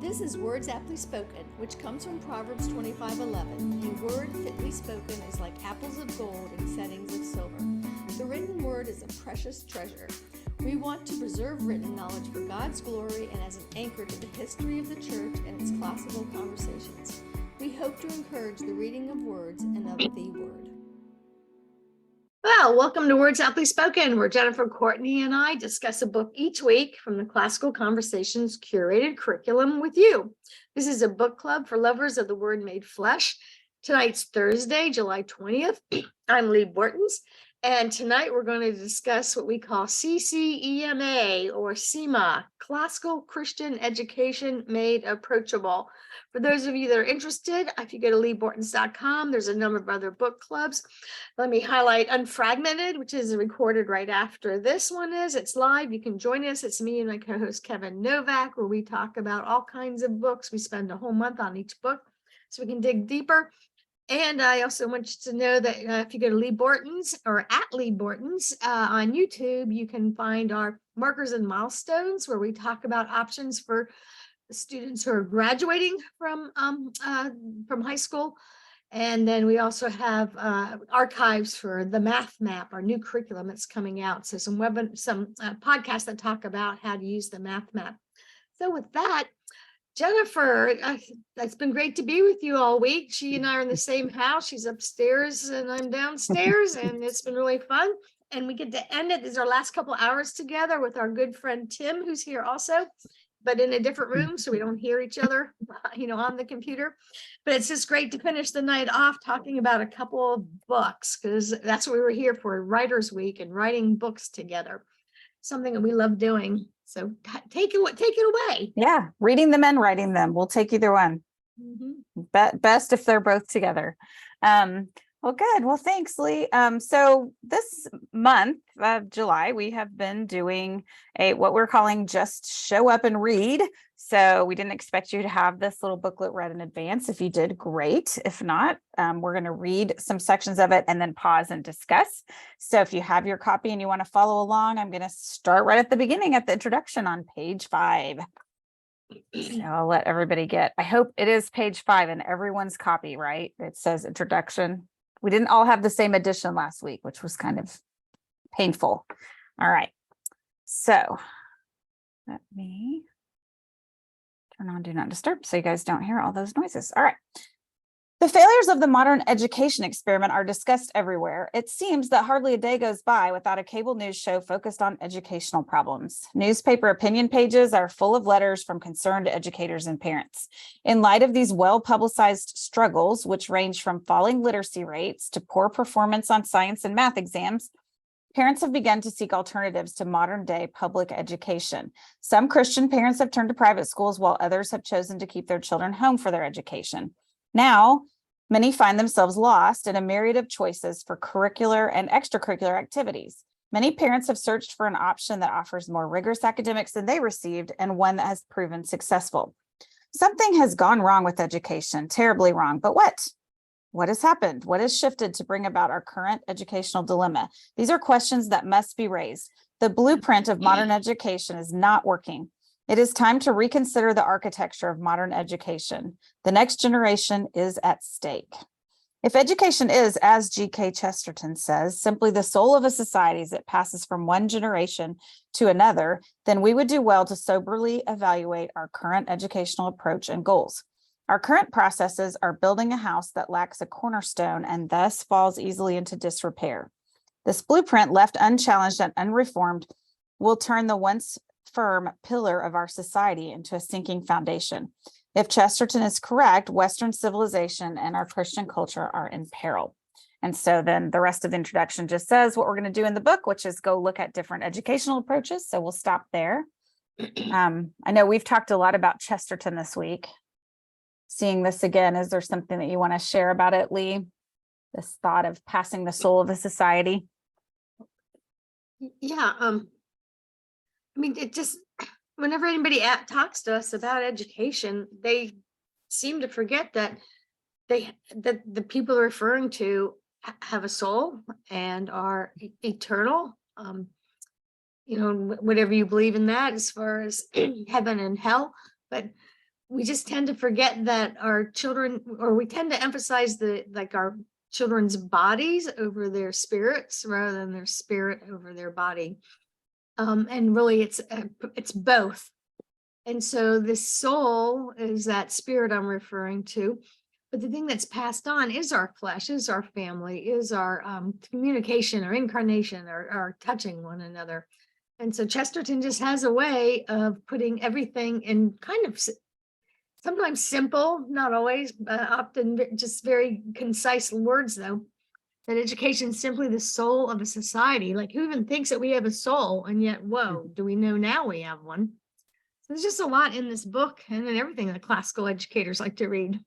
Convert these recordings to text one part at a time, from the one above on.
This is Words Aptly Spoken, which comes from Proverbs 25:11. A word fitly spoken is like apples of gold in settings of silver. The written word is a precious treasure. We want to preserve written knowledge for God's glory and as an anchor to the history of the church and its classical conversations. We hope to encourage the reading of words and of the word. Well, welcome to Words Aptly Spoken, where Jennifer, Courtney, and I discuss a book each week from the Classical Conversations curated curriculum with you. This is a book club for lovers of the Word made flesh. Tonight's Thursday, July 20th. I'm Leigh Bortons, and tonight we're going to discuss what we call CCEMA or CIMA, Classical Christian Education Made Approachable. For those of you that are interested, if you go to leighbortons.com, there's a number of other book clubs. Let me highlight Unfragmented, which is recorded right after this one is. It's live. You can join us. It's me and my co-host Kevin Novak, where we talk about all kinds of books. We spend a whole month on each book so we can dig deeper. And I also want you to know that if you go to Leigh Bortons or at Leigh Bortons on YouTube, you can find our markers and milestones where we talk about options for students who are graduating from high school. And then we also have archives for the Math Map, our new curriculum that's coming out. So some podcasts that talk about how to use the Math Map. So with that, Jennifer, it's been great to be with you all week. She and I are in the same house. She's upstairs and I'm downstairs, and it's been really fun. And we get to end it. These are our last couple hours together with our good friend Tim, who's here also, but in a different room, so we don't hear each other, on the computer. But it's just great to finish the night off talking about a couple of books, because that's what we were here for, Writers Week and writing books together. Something that we love doing. So take it away. Yeah, reading them and writing them. We'll take either one. Best if they're both together. Well, good. Well, thanks, Leigh. So this month of July, we have been doing what we're calling Just Show Up and Read. So we didn't expect you to have this little booklet read in advance. If you did, great. If not, we're going to read some sections of it and then pause and discuss. So if you have your copy and you want to follow along, I'm going to start right at the beginning at the introduction on page 5. So I'll let everybody I hope it is page 5 in everyone's copy, right? It says introduction. We didn't all have the same edition last week, which was kind of painful. All right. So let me turn on Do Not Disturb so you guys don't hear all those noises. All right. The failures of the modern education experiment are discussed everywhere. It seems that hardly a day goes by without a cable news show focused on educational problems. Newspaper opinion pages are full of letters from concerned educators and parents. In light of these well-publicized struggles, which range from falling literacy rates to poor performance on science and math exams, parents have begun to seek alternatives to modern-day public education. Some Christian parents have turned to private schools, while others have chosen to keep their children home for their education. Now, many find themselves lost in a myriad of choices for curricular and extracurricular activities. Many parents have searched for an option that offers more rigorous academics than they received, and one that has proven successful. Something has gone wrong with education, terribly wrong, but what? What has happened? What has shifted to bring about our current educational dilemma? These are questions that must be raised. The blueprint of modern education is not working. It is time to reconsider the architecture of modern education. The next generation is at stake. If education is, as G.K. Chesterton says, simply the soul of a society as it passes from one generation to another, then we would do well to soberly evaluate our current educational approach and goals. Our current processes are building a house that lacks a cornerstone and thus falls easily into disrepair. This blueprint, left unchallenged and unreformed, will turn the once firm pillar of our society into a sinking foundation. If Chesterton is correct, Western civilization and our Christian culture are in peril. And so then the rest of the introduction just says what we're going to do in the book, which is go look at different educational approaches. So we'll stop there. I know we've talked a lot about Chesterton this week. Seeing this again, is there something that you want to share about it, Leigh? This thought of passing the soul of a society? Yeah. It just, whenever anybody talks to us about education, they seem to forget that the people they're referring to have a soul and are eternal. whatever you believe in that as far as heaven and hell. But we just tend to forget that our children, or we tend to emphasize our children's bodies over their spirits rather than their spirit over their body. And really it's both. And so the soul is that spirit I'm referring to. But the thing that's passed on is our flesh, is our family, is our communication or incarnation or touching one another. And so Chesterton just has a way of putting everything in kind of sometimes simple, not always, but often just very concise words, though. That education is simply the soul of a society. Like, who even thinks that we have a soul? And yet, whoa, do we know now we have one? So there's just a lot in this book and in everything that classical educators like to read.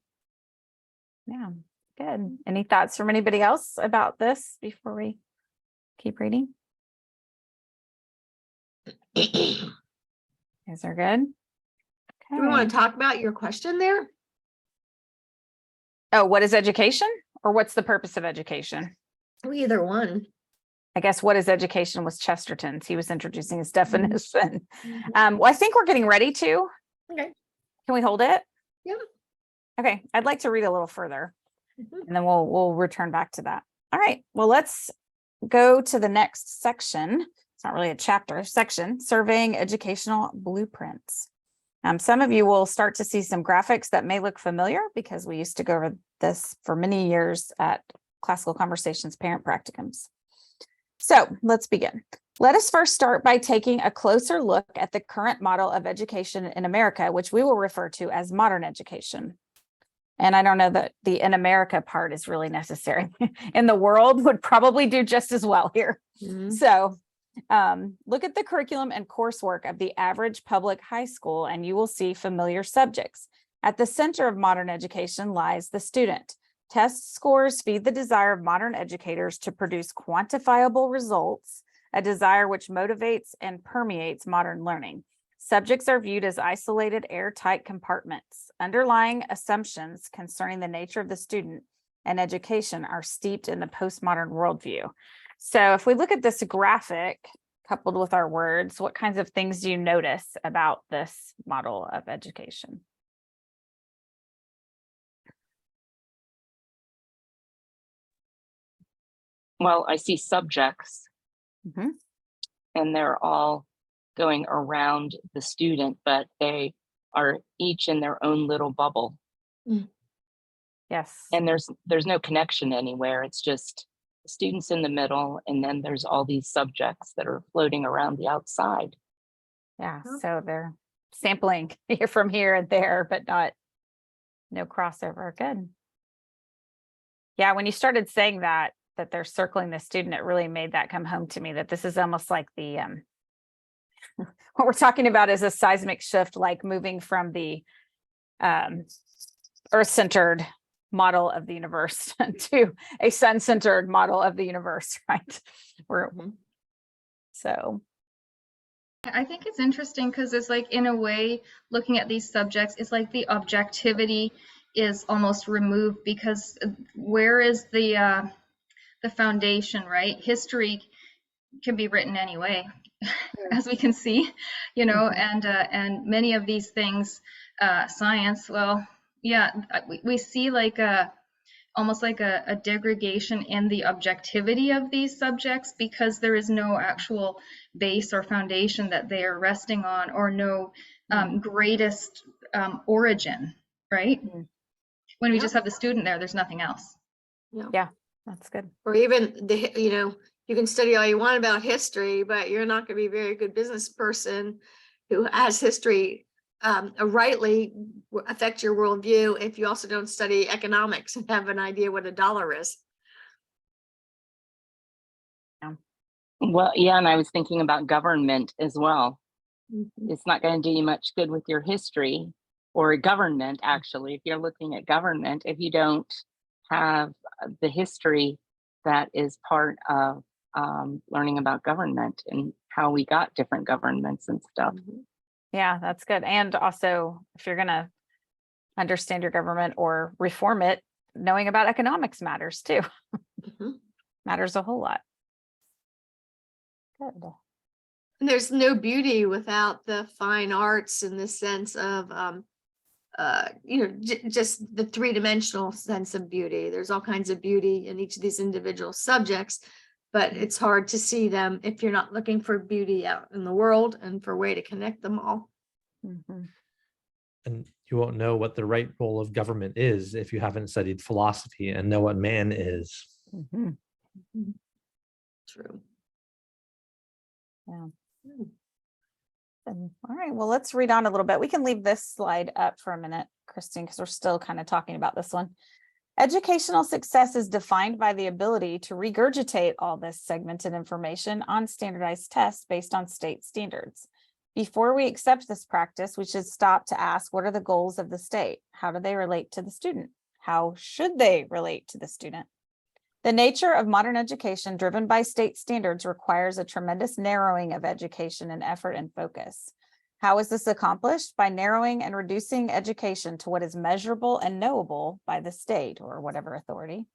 Yeah, good. Any thoughts from anybody else about this before we keep reading? You guys are good? Do we want to talk about your question there? Oh, what is education, or what's the purpose of education? Either one. I guess what is education was Chesterton's. He was introducing his definition. Well, I think we're getting ready to. Okay. Can we hold it? Yeah. Okay. I'd like to read a little further, and then we'll return back to that. All right. Well, let's go to the next section. It's not really a chapter, section, surveying educational blueprints. Some of you will start to see some graphics that may look familiar because we used to go over this for many years at Classical Conversations parent practicums. So let's begin. Let us first start by taking a closer look at the current model of education in America, which we will refer to as modern education. And I don't know that the in America part is really necessary. In the world would probably do just as well here. So look at the curriculum and coursework of the average public high school, and you will see familiar subjects. At the center of modern education lies the student. Test scores feed the desire of modern educators to produce quantifiable results, a desire which motivates and permeates modern learning. Subjects are viewed as isolated, airtight compartments. Underlying assumptions concerning the nature of the student and education are steeped in the postmodern worldview. So if we look at this graphic coupled with our words, what kinds of things do you notice about this model of education? Well, I see subjects, and they're all going around the student, but they are each in their own little bubble. Yes. And there's no connection anywhere. It's just the students in the middle, and then there's all these subjects that are floating around the outside. Yeah, so they're sampling here from here and there, but no crossover. Good. Yeah, when you started saying that they're circling the student, it really made that come home to me, that this is almost like the what we're talking about is a seismic shift, like moving from the earth-centered model of the universe to a sun-centered model of the universe, right? So I think it's interesting because it's like, in a way, looking at these subjects, it's like the objectivity is almost removed, because where is the foundation, right? History can be written anyway, as we can see, and many of these things, science, well, yeah, we see like almost like a degradation in the objectivity of these subjects, because there is no actual base or foundation that they are resting on, or no greatest origin, right? When we just have the student there's nothing else. Yeah, that's good. Or even you can study all you want about history, but you're not going to be a very good business person who has history rightly affect your worldview if you also don't study economics and have an idea what a dollar is. Well, yeah, and I was thinking about government as well. It's not going to do you much good with your history or government, actually, if you're looking at government, if you don't have the history that is part of learning about government and how we got different governments and stuff. Yeah, that's good. And also, if you're going to understand your government or reform it, knowing about economics matters too. Matters a whole lot. Good. And there's no beauty without the fine arts in the sense of, just the three-dimensional sense of beauty. There's all kinds of beauty in each of these individual subjects, but it's hard to see them if you're not looking for beauty out in the world and for a way to connect them all. Mhm. And you won't know what the right role of government is if you haven't studied philosophy and know what man is. Mhm. True. Yeah. Hmm. All right, well, let's read on a little bit. We can leave this slide up for a minute, Christine, because we're still kind of talking about this one. Educational success is defined by the ability to regurgitate all this segmented information on standardized tests based on state standards. Before we accept this practice, we should stop to ask, what are the goals of the state? How do they relate to the student? How should they relate to the student? The nature of modern education driven by state standards requires a tremendous narrowing of education in effort and focus. How is this accomplished? By narrowing and reducing education to what is measurable and knowable by the state or whatever authority.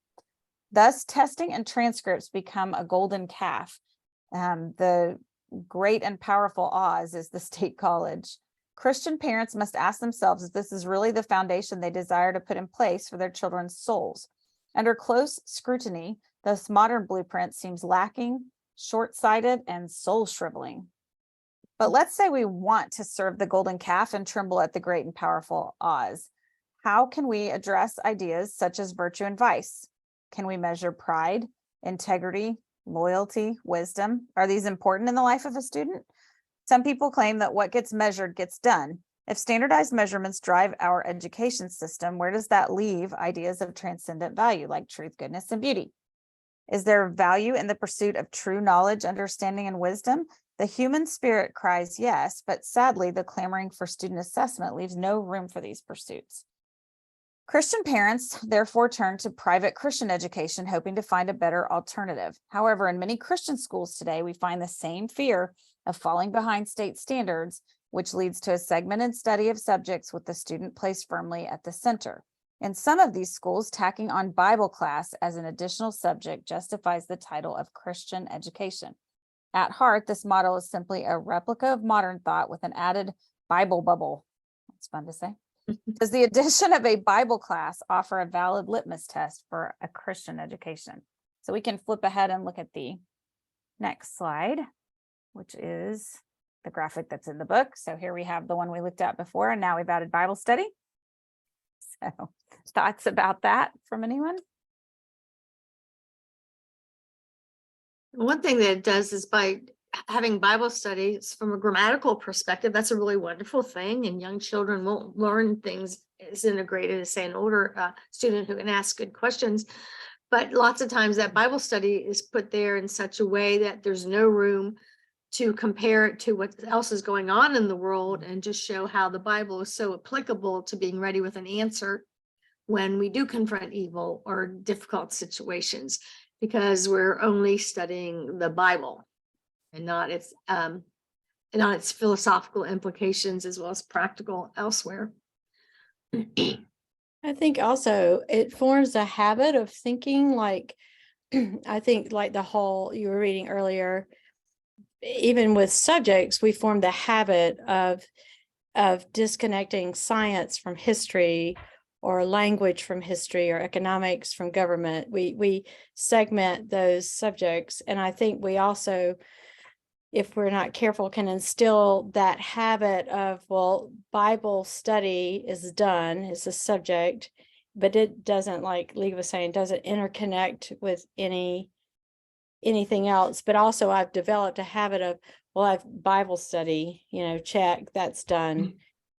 Thus, testing and transcripts become a golden calf. The great and powerful Oz is the state college. Christian parents must ask themselves if this is really the foundation they desire to put in place for their children's souls. Under close scrutiny, this modern blueprint seems lacking, short-sighted, and soul-shriveling. But let's say we want to serve the golden calf and tremble at the great and powerful Oz. How can we address ideas such as virtue and vice? Can we measure pride, integrity, loyalty, wisdom? Are these important in the life of a student? Some people claim that what gets measured gets done. If standardized measurements drive our education system, where does that leave ideas of transcendent value like truth, goodness, and beauty? Is there value in the pursuit of true knowledge, understanding, and wisdom? The human spirit cries yes, but sadly, the clamoring for student assessment leaves no room for these pursuits. Christian parents therefore turn to private Christian education, hoping to find a better alternative. However, in many Christian schools today, we find the same fear of falling behind state standards, which leads to a segmented study of subjects with the student placed firmly at the center. In some of these schools, tacking on Bible class as an additional subject justifies the title of Christian education. At heart, this model is simply a replica of modern thought with an added Bible bubble. That's fun to say. Does the addition of a Bible class offer a valid litmus test for a Christian education? So we can flip ahead and look at the next slide, which is the graphic that's in the book. So here we have the one we looked at before, and now we've added Bible study. So thoughts about that from anyone? One thing that it does is by having Bible studies from a grammatical perspective, that's a really wonderful thing. And young children won't learn things as integrated as, say, an older student who can ask good questions. But lots of times that Bible study is put there in such a way that there's no room to compare it to what else is going on in the world and just show how the Bible is so applicable to being ready with an answer when we do confront evil or difficult situations, because we're only studying the Bible and not its philosophical implications as well as practical elsewhere. I think also it forms a habit of thinking like, I think like the whole you were reading earlier, even with subjects, we form the habit of disconnecting science from history or language from history or economics from government. We segment those subjects. And I think we also, if we're not careful, can instill that habit of, well, Bible study is done, is a subject, but it doesn't, like Leigh was saying, doesn't interconnect with anything else. But also I've developed a habit of, well, I've Bible study, check, that's done,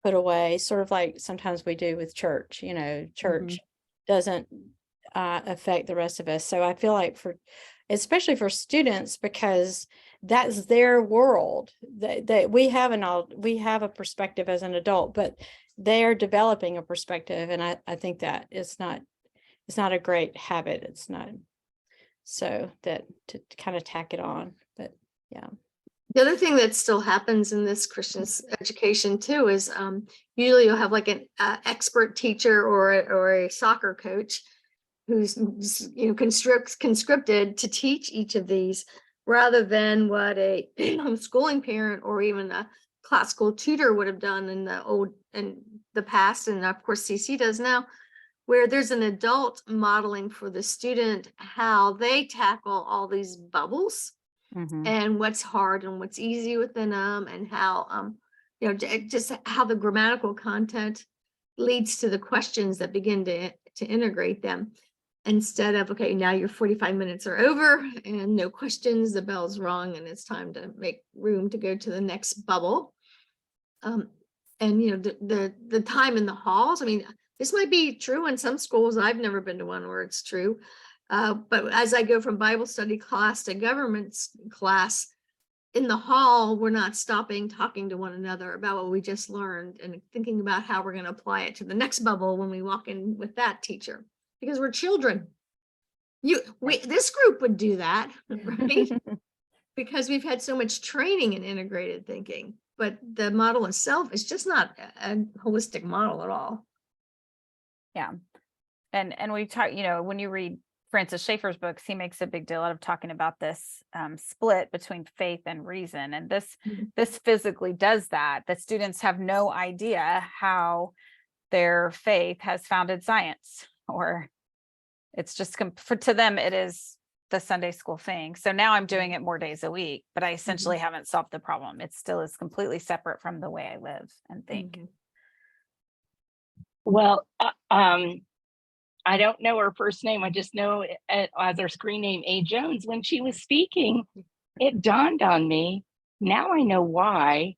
put away, sort of like sometimes we do with church, church doesn't affect the rest of us. So I feel like especially for students, because that's their world, that we have a perspective as an adult, but they're developing a perspective. And I think that it's not a great habit. It's not, so that to kind of tack it on, but yeah. The other thing that still happens in this Christian education too is usually you'll have like an expert teacher or a soccer coach who's conscripted to teach each of these. rather than what a homeschooling parent or even a classical tutor would have done in the past, and of course CC does now, where there's an adult modeling for the student how they tackle all these bubbles Mhm. and what's hard and what's easy within them, and how just how the grammatical content leads to the questions that begin to integrate them, instead of, okay, now your 45 minutes are over and no questions, the bell's rung and it's time to make room to go to the next bubble. And the time in the halls, I mean, this might be true in some schools. I've never been to one where it's true. But as I go from Bible study class to government class, in the hall, we're not stopping talking to one another about what we just learned and thinking about how we're going to apply it to the next bubble when we walk in with that teacher, because we're children. This group would do that, right? Because we've had so much training in integrated thinking, but the model itself is just not a holistic model at all. Yeah. And we talk, when you read Francis Schaeffer's books, he makes a big deal out of talking about this split between faith and reason. And this physically does that. The students have no idea how their faith has founded science, or it's just to them, it is the Sunday school thing. So now I'm doing it more days a week, but I essentially haven't solved the problem. It still is completely separate from the way I live and think. Well, I don't know her first name. I just know it as her screen name, A. Jones. When she was speaking, it dawned on me. Now I know why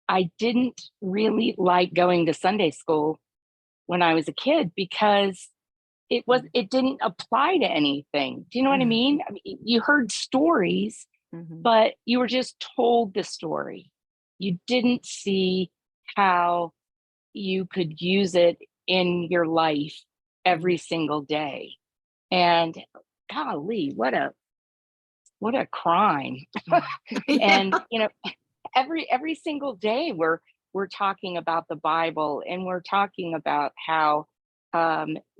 I didn't really like going to Sunday school when I was a kid, because it didn't apply to anything. Do you know what I mean? You heard stories, but you were just told the story. You didn't see how you could use it in your life every single day. And golly, what a crime. And every single day we're talking about the Bible, and we're talking about how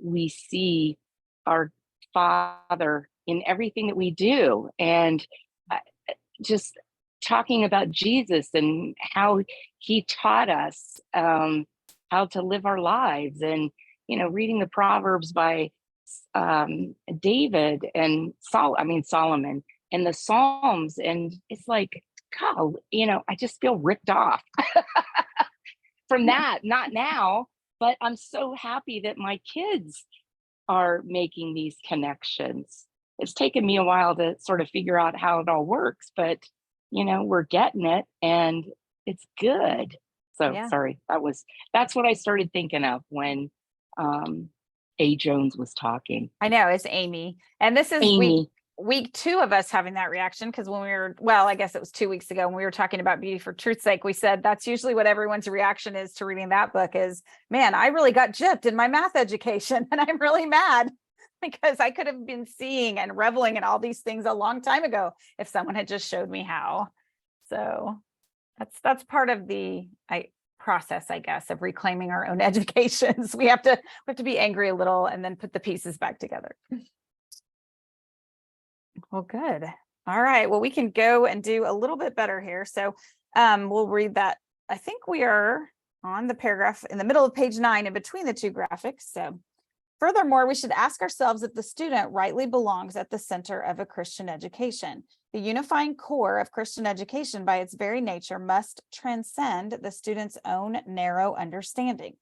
we see our Father in everything that we do, and just talking about Jesus and how he taught us how to live our lives, and reading the Proverbs by David and Solomon, and the Psalms. And it's like, God, I just feel ripped off from that. Not now, but I'm so happy that my kids are making these connections. It's taken me a while to sort of figure out how it all works, but we're getting it, and it's good. So Yeah. Sorry, that's what I started thinking of when A. Jones was talking. I know, it's Amy. And this is Amy. week 2 of us having that reaction, because when I guess it was 2 weeks ago when we were talking about Beauty for Truth's Sake, we said that's usually what everyone's reaction is to reading that book is, man, I really got gypped in my math education, and I'm really mad because I could have been seeing and reveling in all these things a long time ago if someone had just showed me how. So that's part of the process, I guess, of reclaiming our own educations. We have to be angry a little and then put the pieces back together. Well, good. All right. Well, we can go and do a little bit better here. So we'll read that. I think we are on the paragraph in the middle of page 9 in between the two graphics. So furthermore, we should ask ourselves if the student rightly belongs at the center of a Christian education. The unifying core of Christian education by its very nature must transcend the student's own narrow understanding.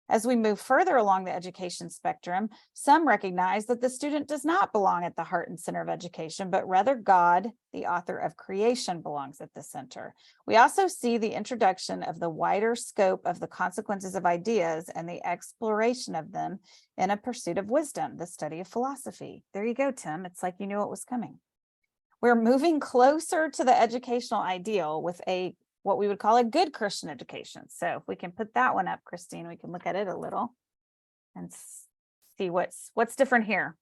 As we move further along the education spectrum, some recognize that the student does not belong at the heart and center of education, but rather God, the author of creation, belongs at the center. We also see the introduction of the wider scope of the consequences of ideas and the exploration of them in a pursuit of wisdom, the study of philosophy. There you go, Tim. It's like you knew it was coming. We're moving closer to the educational ideal with what we would call a good Christian education. So if we can put that one up, Christine, we can look at it a little and see what's different here.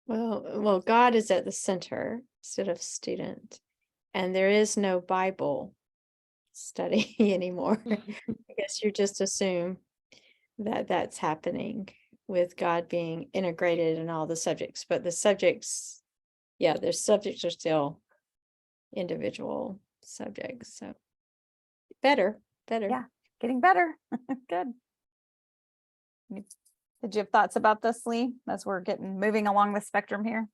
Well, God is at the center instead of student, and there is no Bible. study anymore. I guess you just assume that that's happening with God being integrated in all the subjects, but the subjects, yeah, the subjects are still individual subjects. So better. Yeah. Getting better. Good. Did you have thoughts about this, Leigh, as we're moving along the spectrum here?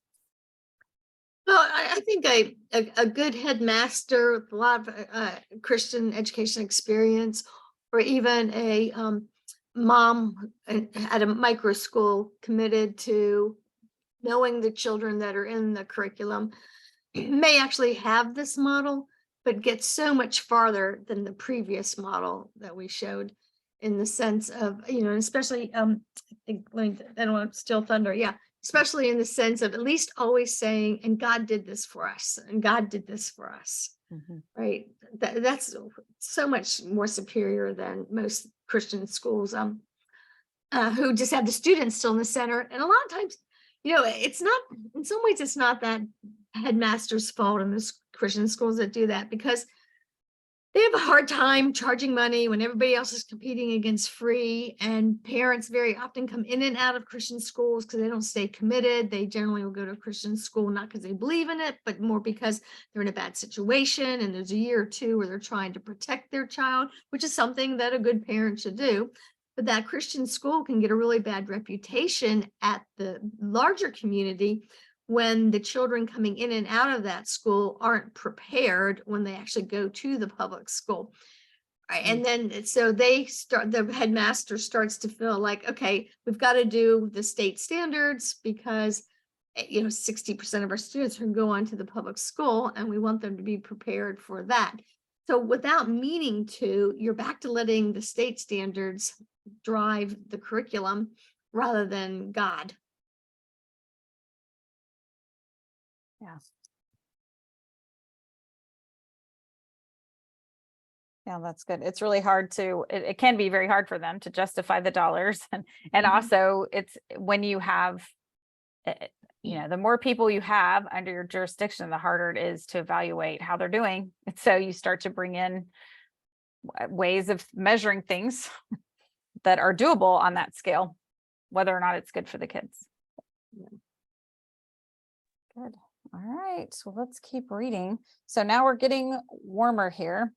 Well, I think a good headmaster with a lot of Christian education experience, or even a mom at a micro school committed to knowing the children that are in the curriculum, may actually have this model, but get so much farther than the previous model that we showed, in the sense of, especially I think, I don't want to steal thunder. Yeah. Especially in the sense of at least always saying, and God did this for us, and God did this for us. Right. That's so much more superior than most Christian schools who just have the students still in the center. And a lot of times, it's not, in some ways, it's not that headmaster's fault in the Christian schools that do that, because they have a hard time charging money when everybody else is competing against free, and parents very often come in and out of Christian schools because they don't stay committed. They generally will go to a Christian school not because they believe in it, but more because they're in a bad situation, and there's a year or two where they're trying to protect their child, which is something that a good parent should do. But that Christian school can get a really bad reputation at the larger community when the children coming in and out of that school aren't prepared when they actually go to the public school. Right. And then so the headmaster starts to feel like, okay, we've got to do the state standards because 60% of our students are going to go on to the public school, and we want them to be prepared for that. So without meaning to, you're back to letting the state standards drive the curriculum rather than God. Yeah. Yeah, that's good. It's really hard it can be very hard for them to justify the dollars. And also it's when you have, the more people you have under your jurisdiction, the harder it is to evaluate how they're doing. And so you start to bring in ways of measuring things that are doable on that scale, whether or not it's good for the kids. Yeah. Good. All right, so let's keep reading. So now we're getting warmer here.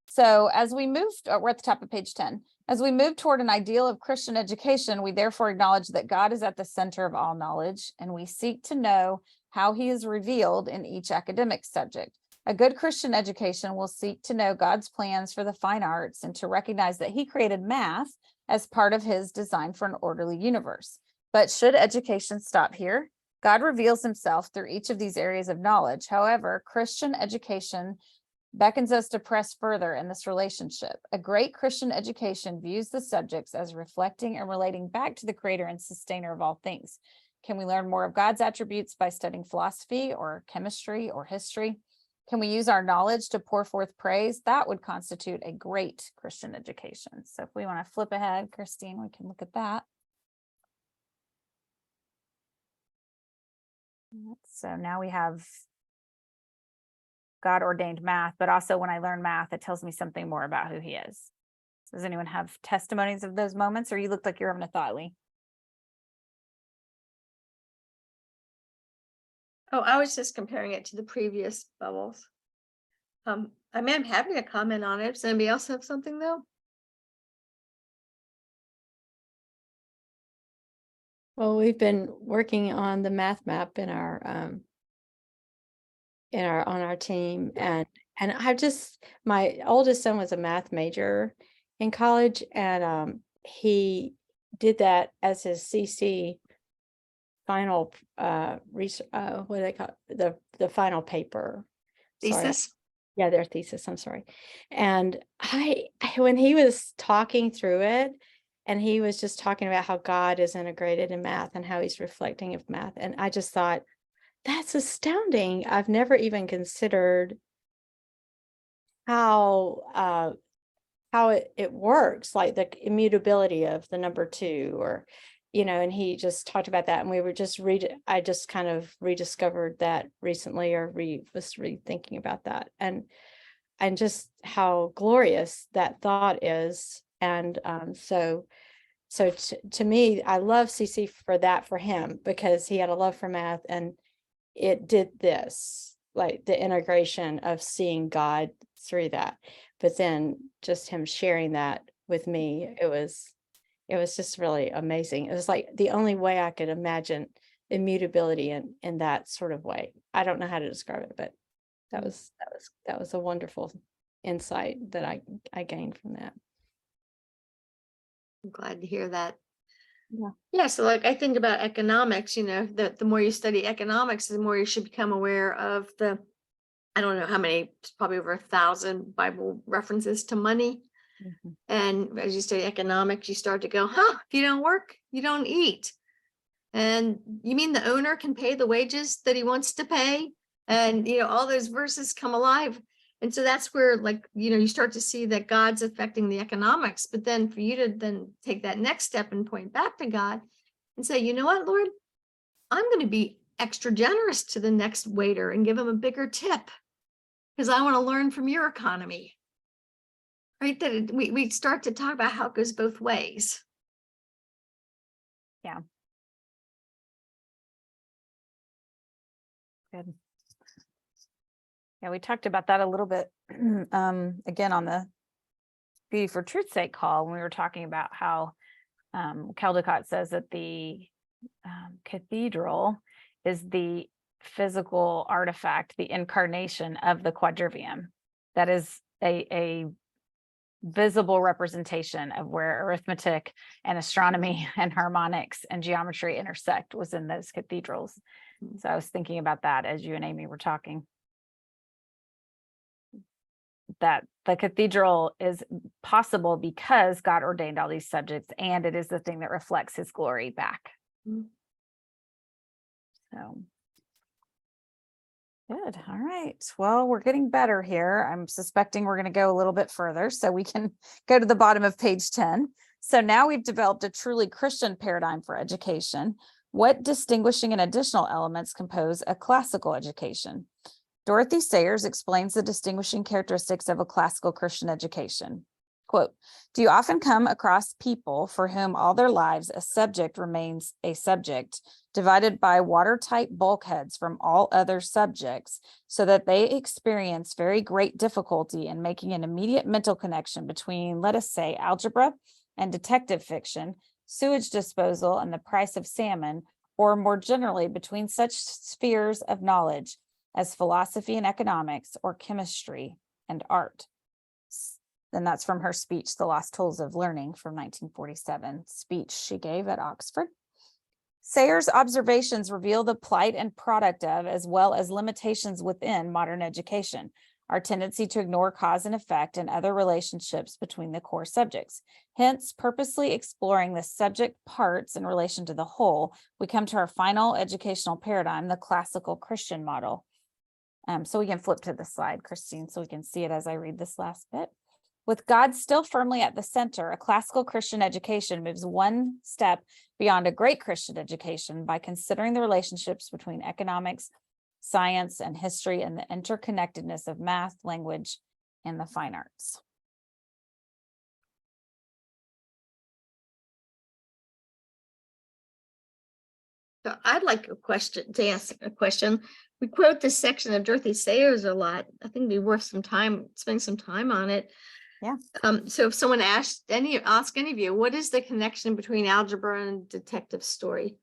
So as we move, we're at the top of page 10. As we move toward an ideal of Christian education, we therefore acknowledge that God is at the center of all knowledge, and we seek to know how he is revealed in each academic subject. A good Christian education will seek to know God's plans for the fine arts and to recognize that he created math as part of his design for an orderly universe. But should education stop here? God reveals himself through each of these areas of knowledge. However, Christian education beckons us to press further in this relationship. A great Christian education views the subjects as reflecting and relating back to the creator and sustainer of all things. Can we learn more of God's attributes by studying philosophy or chemistry or history? Can we use our knowledge to pour forth praise? That would constitute a great Christian education. So if we want to flip ahead, Christine, we can look at that. So now we have God ordained math, but also when I learn math, it tells me something more about who he is. Does anyone have testimonies of those moments, or you look like you're having a thought, Leigh? Oh, I was just comparing it to the previous bubbles. I'm having a comment on it. Does anybody else have something though? Well, we've been working on the math map in our on our team, and my oldest son was a math major in college, and he did that as his CC final research, what do they call it? The final paper. Thesis? Sorry. Yeah, their thesis, I'm sorry. And I when he was talking through it, and he was just talking about how God is integrated in math and how he's reflecting of math, and I just thought, that's astounding. I've never even considered how it works, like the immutability of the number 2, or and he just talked about that, and we were just I just kind of rediscovered that recently, or was rethinking about that, and just how glorious that thought is. And so to me, I love CC for that, for him, because he had a love for math, and it did this, like the integration of seeing God through that. But then just him sharing that with me, it was just really amazing. It was like the only way I could imagine immutability in that sort of way. I don't know how to describe it, but that was a wonderful insight that I gained from that. I'm glad to hear that. Yeah. Yeah. So like I think about economics, the more you study economics, the more you should become aware of I don't know how many, probably over 1,000 Bible references to money. Mm-hmm. And as you study economics, you start to go, if you don't work, you don't eat. And you mean the owner can pay the wages that he wants to pay? And, all those verses come alive. And so that's where, like, you start to see that God's affecting the economics. But then for you to then take that next step and point back to God and say, you know what, Lord, I'm going to be extra generous to the next waiter and give him a bigger tip because I want to learn from your economy. Right? That we start to talk about how it goes both ways. Yeah. Good. Yeah, we talked about that a little bit again on the Beauty for Truth's Sake call, when we were talking about how Caldecott says that the cathedral is the physical artifact, the incarnation of the quadrivium. That is a visible representation of where arithmetic and astronomy and harmonics and geometry intersect, was in those cathedrals. So I was thinking about that as you and Amy were talking, that the cathedral is possible because God ordained all these subjects, and it is the thing that reflects his glory back. Mm. So good. All right. Well, we're getting better here. I'm suspecting we're going to go a little bit further, so we can go to the bottom of page 10. So now we've developed a truly Christian paradigm for education. What distinguishing and additional elements compose a classical education? Dorothy Sayers explains the distinguishing characteristics of a classical Christian education. Quote, do you often come across people for whom all their lives a subject remains a subject, divided by watertight bulkheads from all other subjects, so that they experience very great difficulty in making an immediate mental connection between, let us say, algebra and detective fiction, sewage disposal and the price of salmon, or more generally between such spheres of knowledge as philosophy and economics, or chemistry and art? And that's from her speech, The Lost Tools of Learning, from 1947, speech she gave at Oxford. Sayers' observations reveal the plight and product of, as well as limitations within, modern education, our tendency to ignore cause and effect and other relationships between the core subjects. Hence, purposely exploring the subject parts in relation to the whole, we come to our final educational paradigm, the classical Christian model. So we can flip to the slide, Christine, so we can see it as I read this last bit. With God still firmly at the center, a classical Christian education moves one step beyond a great Christian education by considering the relationships between economics, science, and history, and the interconnectedness of math, language, and the fine arts. So I'd like to ask a question. We quote this section of Dorothy Sayers a lot. I think it'd be worth spending some time on it. Yeah. So if someone ask any of you, what is the connection between algebra and detective story?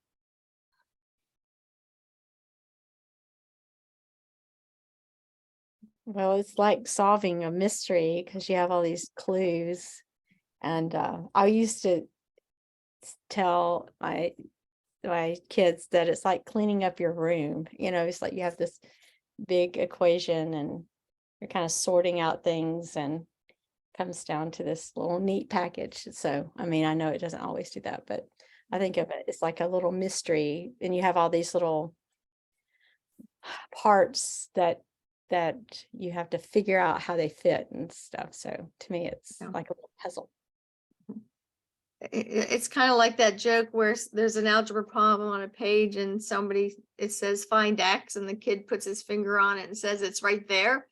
Well, it's like solving a mystery because you have all these clues. And I used to tell my kids that it's like cleaning up your room. It's like you have this big equation and you're kind of sorting out things, and comes down to this little neat package. So, I mean, I know it doesn't always do that, but I think of it, it's like a little mystery, and you have all these little parts that you have to figure out how they fit and stuff. So to me, it's like a little puzzle. It's kind of like that joke where there's an algebra problem on a page and it says find X and the kid puts his finger on it and says it's right there.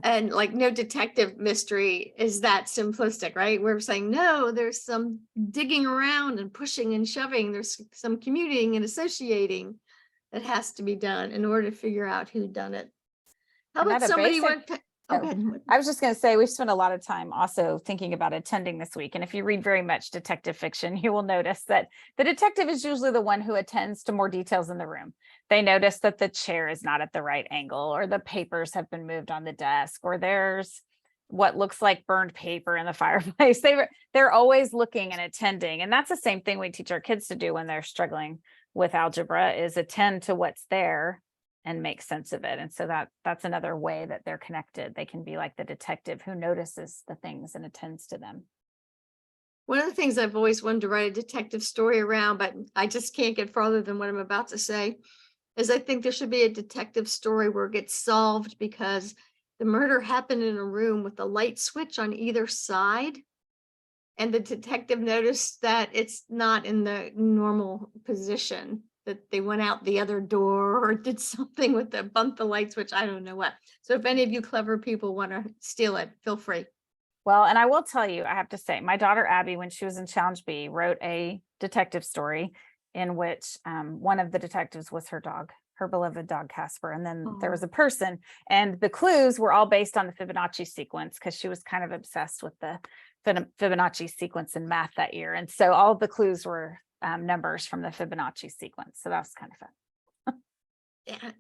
And like no detective mystery is that simplistic, right? We're saying, no, there's some digging around and pushing and shoving. There's some commuting and associating that has to be done in order to figure out who done it. How And about at a somebody basic- went, Oh, okay. I was just going to say, we've spent a lot of time also thinking about attending this week. And if you read very much detective fiction, you will notice that the detective is usually the one who attends to more details in the room. They notice that the chair is not at the right angle, or the papers have been moved on the desk, or there's what looks like burned paper in the fireplace. They're always looking and attending. And that's the same thing we teach our kids to do when they're struggling with algebra, is attend to what's there and make sense of it. And so that's another way that they're connected. They can be like the detective who notices the things and attends to them. One of the things I've always wanted to write a detective story around, but I just can't get farther than what I'm about to say, is I think there should be a detective story where it gets solved because the murder happened in a room with a light switch on either side. And the detective noticed that it's not in the normal position, that they went out the other door or did something with the bump the light switch. I don't know what. So if any of you clever people want to steal it, feel free. Well, and I will tell you, I have to say, my daughter Abby, when she was in Challenge B, wrote a detective story in which one of the detectives was her dog, her beloved dog Casper. And then there was a person, and the clues were all based on the Fibonacci sequence because she was kind of obsessed with the Fibonacci sequence in math that year. And so all the clues were numbers from the Fibonacci sequence. So that was kind of fun. Yeah.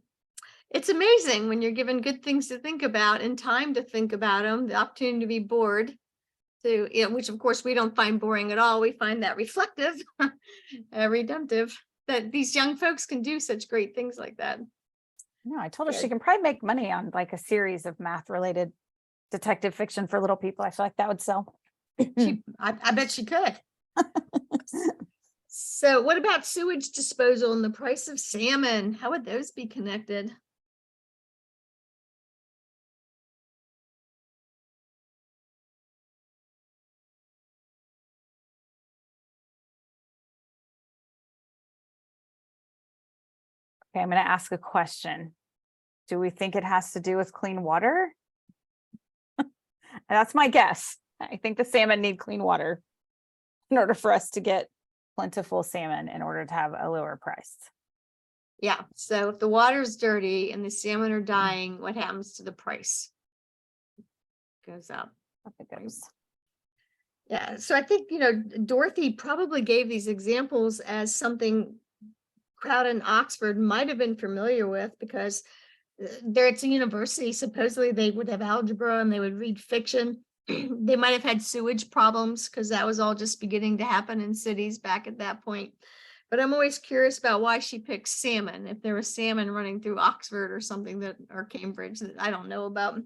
It's amazing when you're given good things to think about and time to think about them, the opportunity to be bored, which of course we don't find boring at all. We find that reflective, redemptive, that these young folks can do such great things like that. No, I told her she Good. can probably make money on like a series of math related detective fiction for little people. I feel like that would sell. I bet she could. So what about sewage disposal and the price of salmon? How would those be connected? Okay, I'm going to ask a question. Do we think it has to do with clean water? That's my guess. I think the salmon need clean water in order for us to get plentiful salmon in order to have a lower price. Yeah, so if the water's dirty and the salmon are dying, what happens to the price? Goes up. Up it goes. Yeah, so I think, Dorothy probably gave these examples as something crowd in Oxford might have been familiar with, because there it's a university. Supposedly they would have algebra and they would read fiction. They might have had sewage problems because that was all just beginning to happen in cities back at that point. But I'm always curious about why she picked salmon, if there was salmon running through Oxford or something or Cambridge that I don't know about.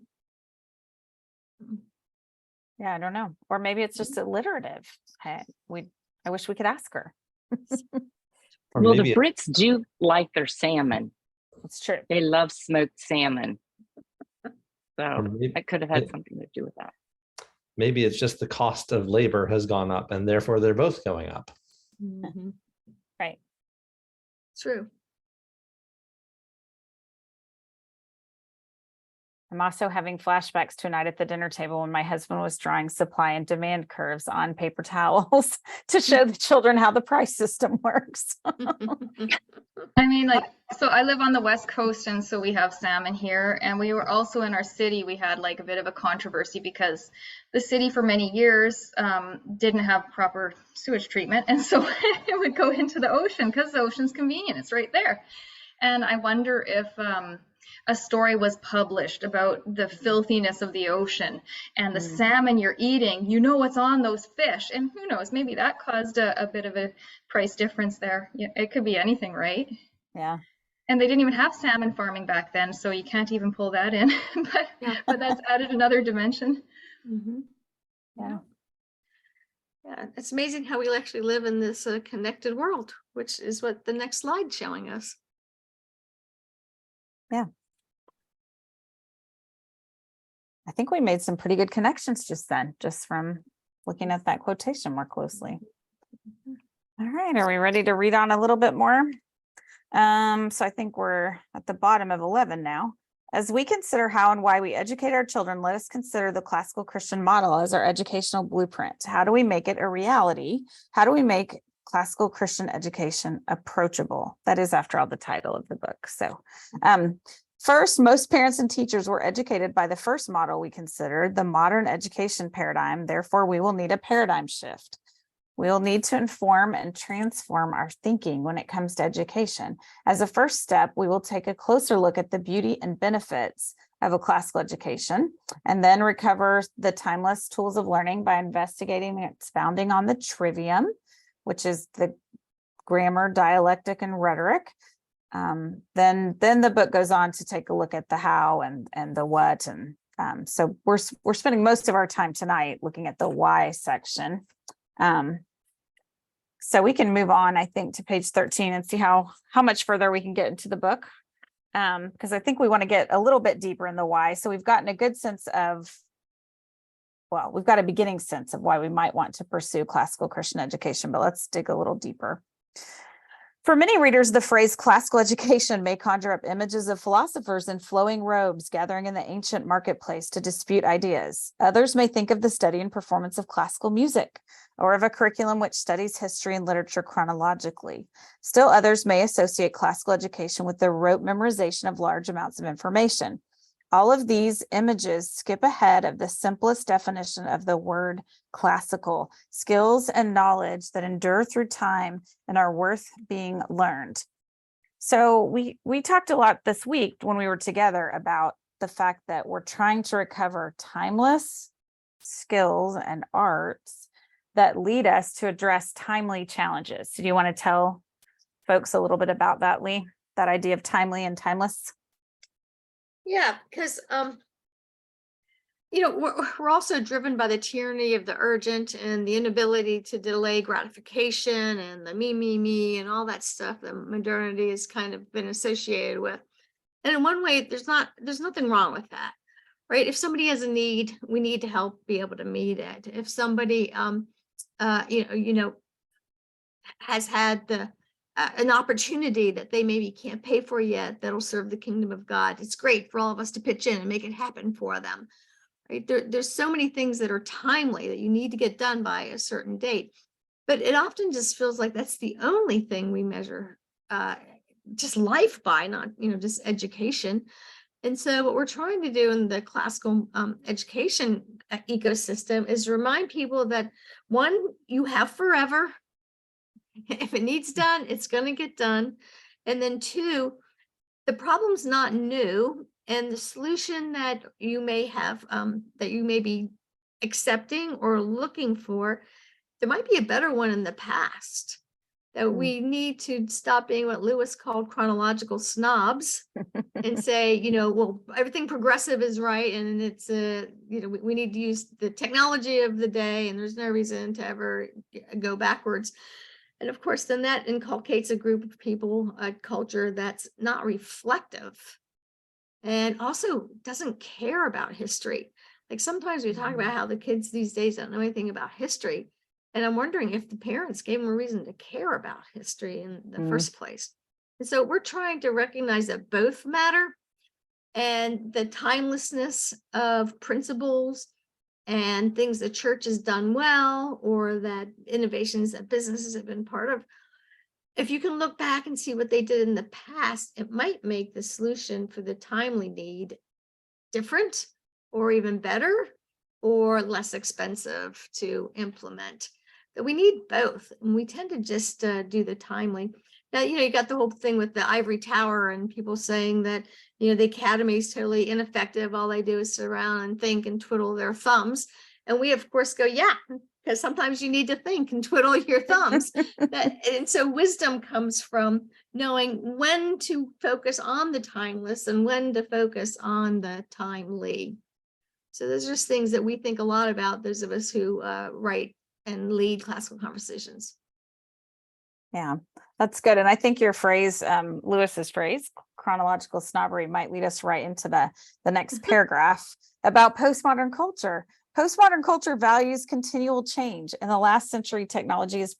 Yeah, I don't know. Or maybe it's just alliterative. I wish we could ask her. Or Well, maybe the Brits do like their salmon. It's true. They love smoked salmon. So maybe- it could have had something to do with that. maybe it's just the cost of labor has gone up and therefore they're both going up. Mhm. Right. True. I'm also having flashbacks to a night at the dinner table when my husband was drawing supply and demand curves on paper towels to show the children how the price system works. I mean, so I live on the West Coast, and so we have salmon here. And we were also in our city, we had like a bit of a controversy because the city for many years didn't have proper sewage treatment. And so it would go into the ocean because the ocean's convenient, it's right there. And I wonder if a story was published about the filthiness of the ocean and the salmon you're eating, what's on those fish. And who knows, maybe that caused a bit of a price difference there. It could be anything, right? Yeah. And they didn't even have salmon farming back then, so you can't even pull that in. but that's added another dimension. Mhm. Yeah. Yeah, it's amazing how we actually live in this connected world, which is what the next slide's showing us. Yeah. I think we made some pretty good connections just then, just from looking at that quotation more closely. All right, are we ready to read on a little bit more? So I think we're at the bottom of 11 now. As we consider how and why we educate our children, let us consider the classical Christian model as our educational blueprint. How do we make it a reality? How do we make classical Christian education approachable? That is, after all, the title of the book. So first, most parents and teachers were educated by the first model we considered, the modern education paradigm. Therefore, we will need a paradigm shift. We'll need to inform and transform our thinking when it comes to education. As a first step, we will take a closer look at the beauty and benefits of a classical education, and then recover the timeless tools of learning by investigating and expounding on the trivium, which is the grammar, dialectic, and rhetoric. Then the book goes on to take a look at the how and the what. And so we're spending most of our time tonight looking at the why section. So we can move on, I think, to page 13 and see how much further we can get into the book. Because I think we want to get a little bit deeper in the why. So we've gotten a good sense of, well, we've got a beginning sense of why we might want to pursue classical Christian education, but let's dig a little deeper. For many readers, the phrase classical education may conjure up images of philosophers in flowing robes gathering in the ancient marketplace to dispute ideas. Others may think of the study and performance of classical music, or of a curriculum which studies history and literature chronologically. Still others may associate classical education with the rote memorization of large amounts of information. All of these images skip ahead of the simplest definition of the word classical: skills and knowledge that endure through time and are worth being learned. So we talked a lot this week when we were together about the fact that we're trying to recover timeless skills and arts that lead us to address timely challenges. So do you want to tell folks a little bit about that, Leigh? That idea of timeless? Yeah, because we're also driven by the tyranny of the urgent and the inability to delay gratification and the me and all that stuff that modernity has kind of been associated with. And in one way, there's nothing wrong with that, right? If somebody has a need, we need to help be able to meet it. If somebody has had an opportunity that they maybe can't pay for yet, that'll serve the kingdom of God, it's great for all of us to pitch in and make it happen for them, right? There's so many things that are timely that you need to get done by a certain date, but it often just feels like that's the only thing we measure just life by, not just education. And so what we're trying to do in the classical education ecosystem is remind people that, one, you have forever. If it needs done, it's going to get done. And then two, the problem's not new, and the solution that you may have, that you may be accepting or looking for, there might be a better one in the past. That we need to stop being what Lewis called chronological snobs and say, well, everything progressive is right, and it's we need to use the technology of the day, and there's no reason to ever go backwards. And of course, then that inculcates a group of people, a culture that's not reflective and also doesn't care about history. Like sometimes we talk about how the kids these days don't know anything about history. And I'm wondering if the parents gave them a reason to care about history in the first place. And so we're trying to recognize that both matter, and the timelessness of principles and things the church has done well, or that innovations that businesses have been part of. If you can look back and see what they did in the past, it might make the solution for the timely need different, or even better, or less expensive to implement. That we need both, and we tend to just do the timely. Now, you got the whole thing with the ivory tower and people saying that, the academy is totally ineffective. All they do is sit around and think and twiddle their thumbs. And we, of course, go, yeah, because sometimes you need to think and twiddle your thumbs. And so wisdom comes from knowing when to focus on the timeless and when to focus on the timely. So those are just things that we think a lot about, those of us who write and lead classical conversations. Yeah, that's good. And I think your phrase, Lewis's phrase, chronological snobbery, might lead us right into the next paragraph about postmodern culture. Postmodern culture values continual change. In the last century, technology has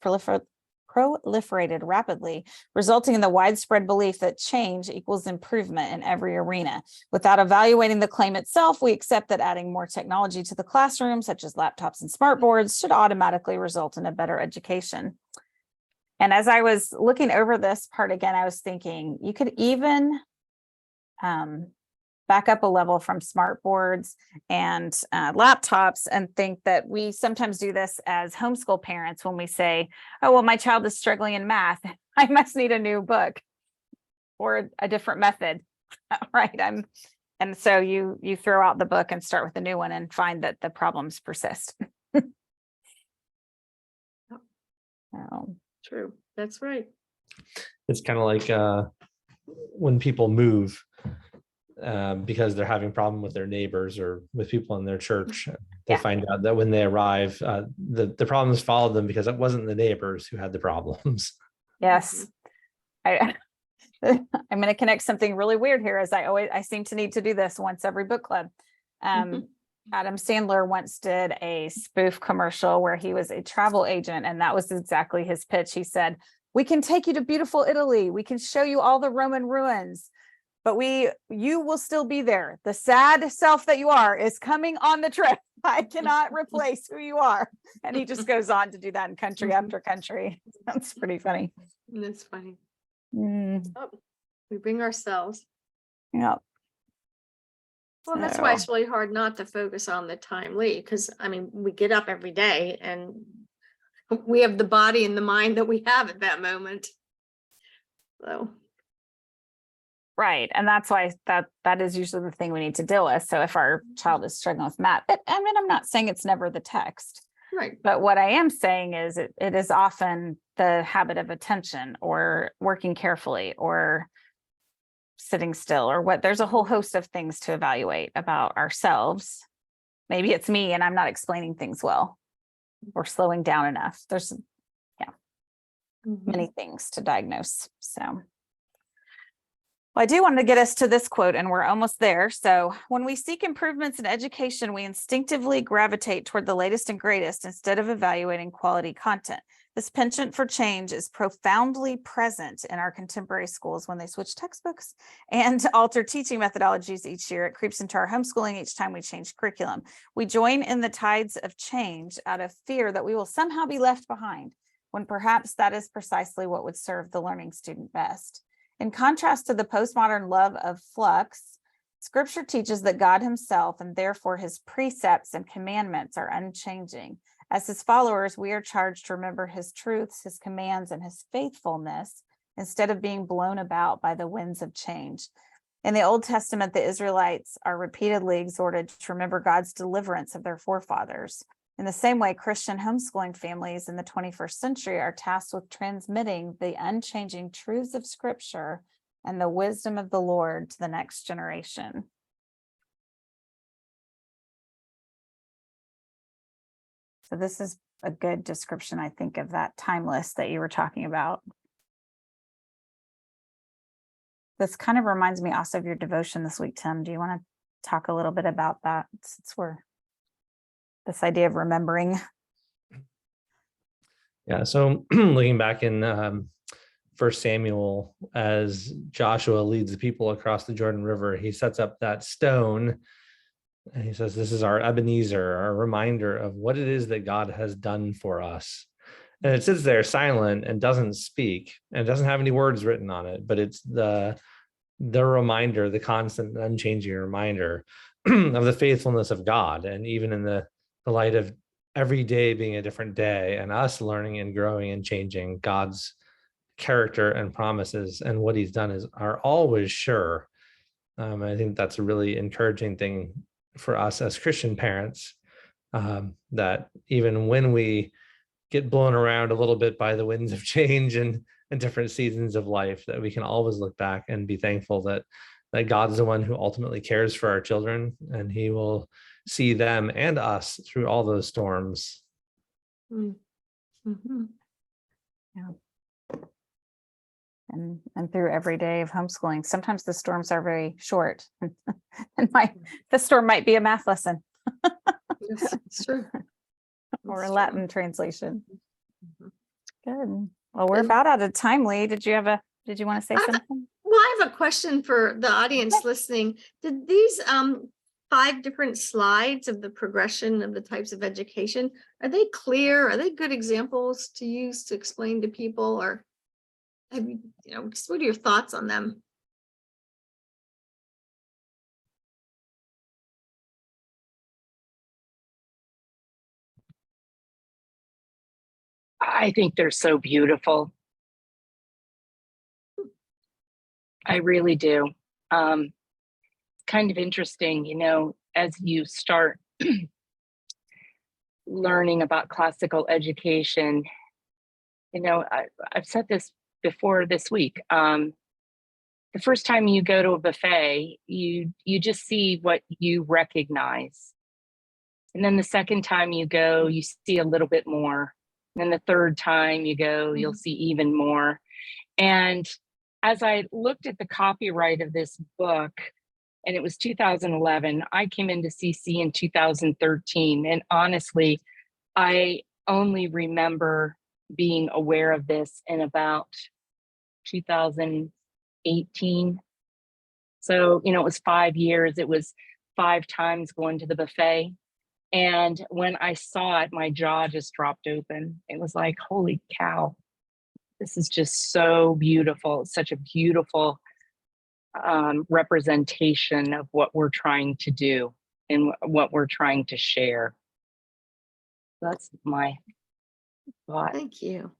proliferated rapidly, resulting in the widespread belief that change equals improvement in every arena. Without evaluating the claim itself, we accept that adding more technology to the classroom, such as laptops and smartboards, should automatically result in a better education. And as I was looking over this part again, I was thinking you could even back up a level from smartboards and laptops and think that we sometimes do this as homeschool parents when we say, oh, well, my child is struggling in math. I must need a new book or a different method, right? And so you throw out the book and start with a new one and find that the problems persist. True. That's right. It's kind of like when people move because they're having a problem with their neighbors or with people in their church. They find out that when they arrive, the problems followed them because it wasn't the neighbors who had the problems. Yes. I'm going to connect something really weird here, as I seem to need to do this once every book club. Adam Sandler once did a spoof commercial where he was a travel agent, and that was exactly his pitch. He said, we can take you to beautiful Italy. We can show you all the Roman ruins, but you will still be there. The sad self that you are is coming on the trip. I cannot replace who you are. And he just goes on to do that in country after country. That's pretty funny. That's funny. Mm. Oh, we bring ourselves. Yeah. Well, that's why it's really hard not to focus on the timely, because I mean, we get up every day and we have the body and the mind that we have at that moment. So. Right. And that's why that is usually the thing we need to deal with. So if our child is struggling with math, I'm not saying it's never the text. Right. But what I am saying is it is often the habit of attention or working carefully or sitting still or what. There's a whole host of things to evaluate about ourselves. Maybe it's me and I'm not explaining things well or slowing down enough. There's many things to diagnose. So. Well, I do want to get us to this quote, and we're almost there. So when we seek improvements in education, we instinctively gravitate toward the latest and greatest instead of evaluating quality content. This penchant for change is profoundly present in our contemporary schools when they switch textbooks and alter teaching methodologies each year. It creeps into our homeschooling each time we change curriculum. We join in the tides of change out of fear that we will somehow be left behind, when perhaps that is precisely what would serve the learning student best. In contrast to the postmodern love of flux, Scripture teaches that God himself and therefore his precepts and commandments are unchanging. As his followers, we are charged to remember his truths, his commands, and his faithfulness instead of being blown about by the winds of change. In the Old Testament, the Israelites are repeatedly exhorted to remember God's deliverance of their forefathers. In the same way, Christian homeschooling families in the 21st century are tasked with transmitting the unchanging truths of Scripture and the wisdom of the Lord to the next generation. So this is a good description, I think, of that timeless that you were talking about. This kind of reminds me also of your devotion this week, Tim. Do you want to talk a little bit about that, since we're this idea of remembering? Yeah, so looking back in 1 Samuel, as Joshua leads the people across the Jordan River, he sets up that stone and he says, this is our Ebenezer, our reminder of what it is that God has done for us. And it sits there silent and doesn't speak and doesn't have any words written on it, but it's the reminder, the constant unchanging reminder of the faithfulness of God. And even in the light of every day being a different day and us learning and growing and changing, God's character and promises and what he's done are always sure. I think that's a really encouraging thing for us as Christian parents, that even when we get blown around a little bit by the winds of change and different seasons of life, that we can always look back and be thankful that God is the one who ultimately cares for our children, and he will see them and us through all those storms. Mm-hmm. Yeah. And through every day of homeschooling. Sometimes the storms are very short, and the storm might be a math lesson. Yes, it's true. Or It's a true. Latin translation. Good. Well, we're And- about out of time, Leigh. Did you want to say I have a- something? Well, I have a question for the audience listening. Did these 5 different slides of the progression of the types of education, are they clear? Are they good examples to use to explain to people, or have you, just what are your thoughts on them? I think they're so beautiful. I really do. Kind of interesting, as you start learning about classical education, I've said this before this week. The first time you go to a buffet, you just see what you recognize. And then the second time you go, you see a little bit more. And then the third time you go, you'll see even more. And as I looked at the copyright of this book, and it was 2011, I came into CC in 2013. And honestly, I only remember being aware of this in about 2018. So, it was 5 years. It was 5 times going to the buffet. And when I saw it, my jaw just dropped open. It was like, holy cow, this is just so beautiful. It's such a beautiful representation of what we're trying to do and what we're trying to share. That's my thought. Thank you.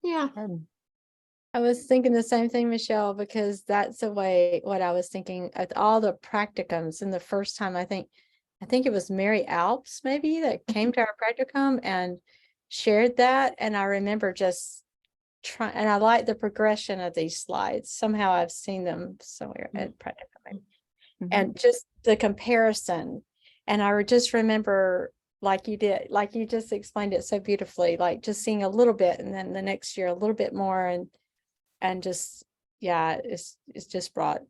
Yeah. I was thinking the same thing, Michelle, because that's the way what I was thinking at all the practicums. And the first time I think it was Mary Alps maybe that came to our practicum and shared that. And I remember just trying, and I like the progression of these slides. Somehow I've seen them somewhere at practicum. And just the comparison. And I would just remember, like you did, like you just explained it so beautifully, like just seeing a little bit and then the next year a little bit more, and just, yeah, it's just brought,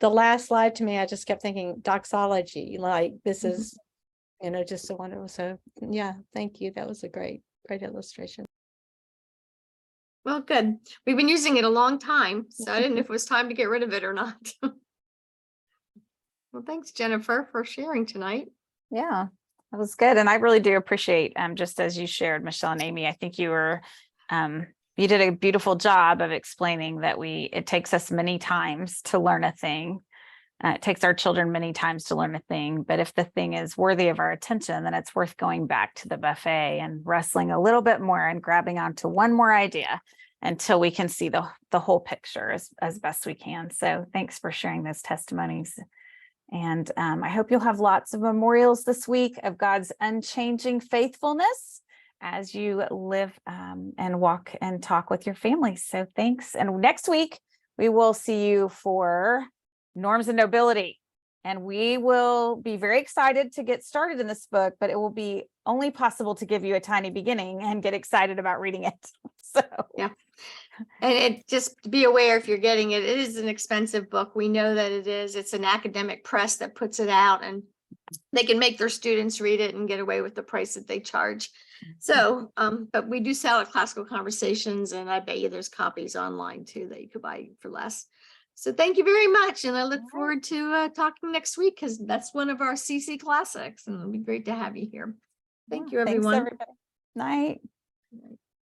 the last slide to me, I just kept thinking doxology, like this is, just so wonderful. So yeah, thank you. That was a great illustration. Well, good. We've been using it a long time, so I didn't know if it was time to get rid of it or not. Well, thanks, Jennifer, for sharing tonight. Yeah, that was good. And I really do appreciate, just as you shared, Michelle and Amy, I think you were, you did a beautiful job of explaining that it takes us many times to learn a thing. It takes our children many times to learn a thing, but if the thing is worthy of our attention, then it's worth going back to the buffet and wrestling a little bit more and grabbing onto one more idea until we can see the whole picture as best we can. So thanks for sharing those testimonies. And I hope you'll have lots of memorials this week of God's unchanging faithfulness as you live and walk and talk with your families. So thanks. And next week, we will see you for Norms and Nobility. And we will be very excited to get started in this book, but it will be only possible to give you a tiny beginning and get excited about reading it. So yeah. And just be aware, if you're getting it, it is an expensive book. We know that it is. It's an academic press that puts it out, and they can make their students read it and get away with the price that they charge. So, but we do sell at Classical Conversations, and I bet you there's copies online too that you could buy for less. So thank you very much. And I look forward to talking next week, because that's one of our CC classics, and it'll be great to have you here. Thank you, everyone. Thanks, everybody. Night.